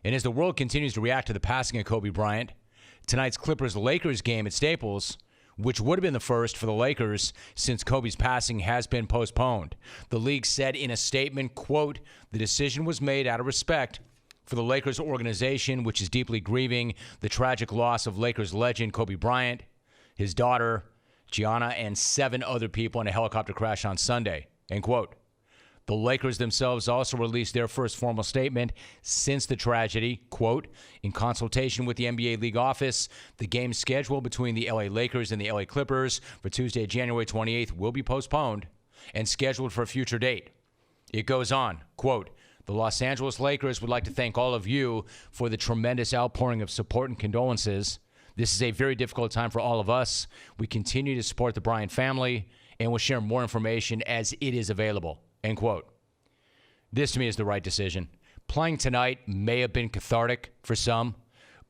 And as the world continues to react to the passing of Kobe Bryant, tonight's Clippers-Lakers game at Staples, which would have been the first for the Lakers since Kobe's passing, has been postponed. The league said in a statement, quote, "The decision was made out of respect for the Lakers organization, which is deeply grieving the tragic loss of Lakers legend Kobe Bryant, his daughter, Gianna, and 7 other people in a helicopter crash on Sunday," end quote. The Lakers themselves also released their first formal statement since the tragedy. Quote, "In consultation with the NBA League office, the game schedule between the LA Lakers and the LA Clippers for Tuesday, January 28th will be postponed and scheduled for a future date." It goes on, quote, "The Los Angeles Lakers would like to thank all of you for the tremendous outpouring of support and condolences. This is a very difficult time for all of us. We continue to support the Bryant family and will share more information as it is available," end quote. This, to me, is the right decision. Playing tonight may have been cathartic for some,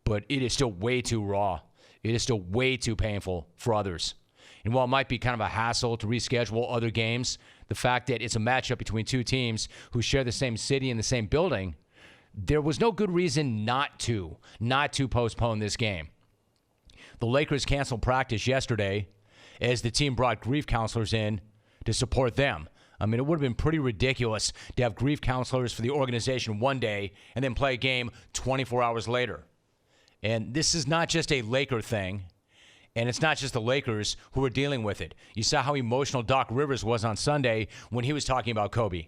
but it is still way too raw. It is still way too painful for others. And while it might be kind of a hassle to reschedule other games, the fact that it's a matchup between two teams who share the same city and the same building, there was no good reason not to postpone this game. The Lakers canceled practice yesterday as the team brought grief counselors in to support them. I mean, it would have been pretty ridiculous to have grief counselors for the organization one day and then play a game 24 hours later. And this is not just a Laker thing, and it's not just the Lakers who are dealing with it. You saw how emotional Doc Rivers was on Sunday when he was talking about Kobe.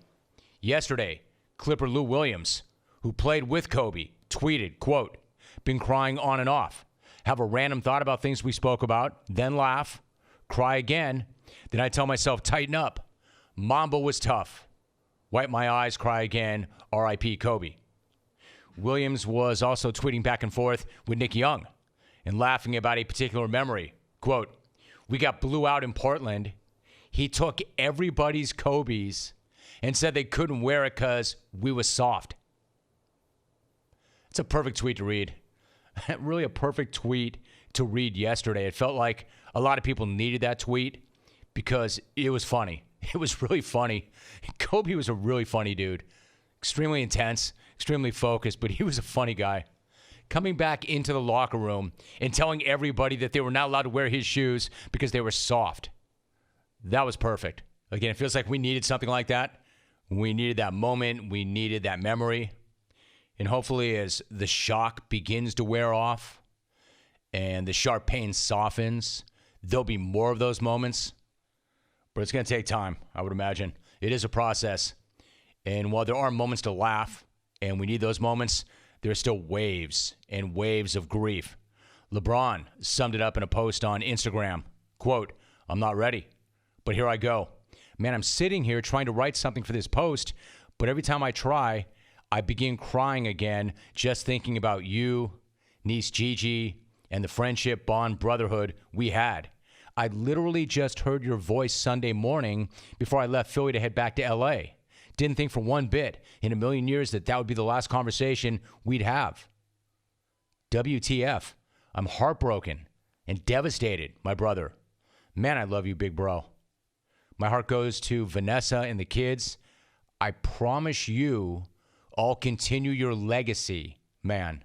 Yesterday, Clipper Lou Williams, who played with Kobe, tweeted, quote, "Been crying on and off. Have a random thought about things we spoke about, then laugh, cry again. Then I tell myself, tighten up. Mamba was tough. Wipe my eyes, cry again, R.I.P. Kobe." Williams was also tweeting back and forth with Nick Young and laughing about a particular memory. Quote, "We got blew out in Portland. He took everybody's Kobe's and said they couldn't wear it because we was soft." It's a perfect tweet to read. Really a perfect tweet to read yesterday. It felt like a lot of people needed that tweet because it was funny. It was really funny. Kobe was a really funny dude. Extremely intense, extremely focused, but he was a funny guy. Coming back into the locker room and telling everybody that they were not allowed to wear his shoes because they were soft. That was perfect. Again, it feels like we needed something like that. We needed that moment. We needed that memory. And hopefully as the shock begins to wear off and the sharp pain softens, there'll be more of those moments. But it's going to take time, I would imagine. It is a process. And while there are moments to laugh, and we need those moments, there are still waves and waves of grief. LeBron summed it up in a post on Instagram. Quote, "I'm not ready, but here I go. Man, I'm sitting here trying to write something for this post, but every time I try, I begin crying again just thinking about you, niece Gigi, and the friendship, bond, brotherhood we had. I literally just heard your voice Sunday morning before I left Philly to head back to L.A. Didn't think for one bit in a million years that would be the last conversation we'd have. WTF. I'm heartbroken and devastated, my brother. Man, I love you, big bro. My heart goes to Vanessa and the kids. I promise you I'll continue your legacy, man.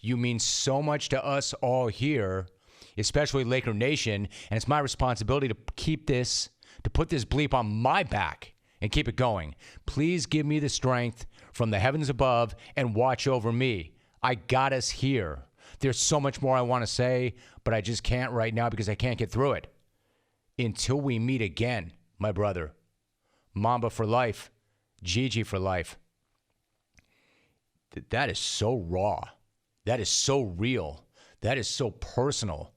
You mean so much to us all here, especially Laker Nation, and it's my responsibility to put this bleep on my back and keep it going. Please give me the strength from the heavens above and watch over me. I got us here. There's so much more I want to say, but I just can't right now because I can't get through it. Until we meet again, my brother. Mamba for life. Gigi for life." That is so raw. That is so real. That is so personal.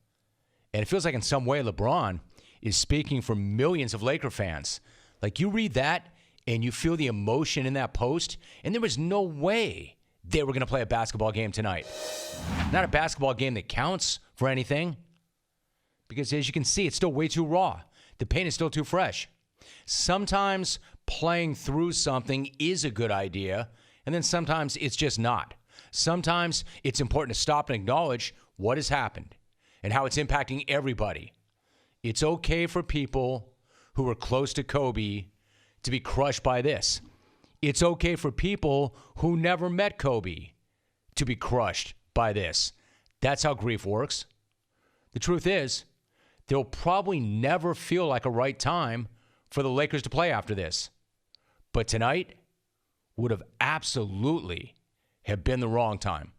And it feels like in some way LeBron is speaking for millions of Laker fans. Like, you read that and you feel the emotion in that post, and there was no way they were going to play a basketball game tonight. Not a basketball game that counts for anything, because as you can see, it's still way too raw. The pain is still too fresh. Sometimes playing through something is a good idea, and then sometimes it's just not. Sometimes it's important to stop and acknowledge what has happened and how it's impacting everybody. It's okay for people who were close to Kobe to be crushed by this. It's okay for people who never met Kobe to be crushed by this. That's how grief works. The truth is, there'll probably never feel like a right time for the Lakers to play after this. But tonight would have absolutely have been the wrong time.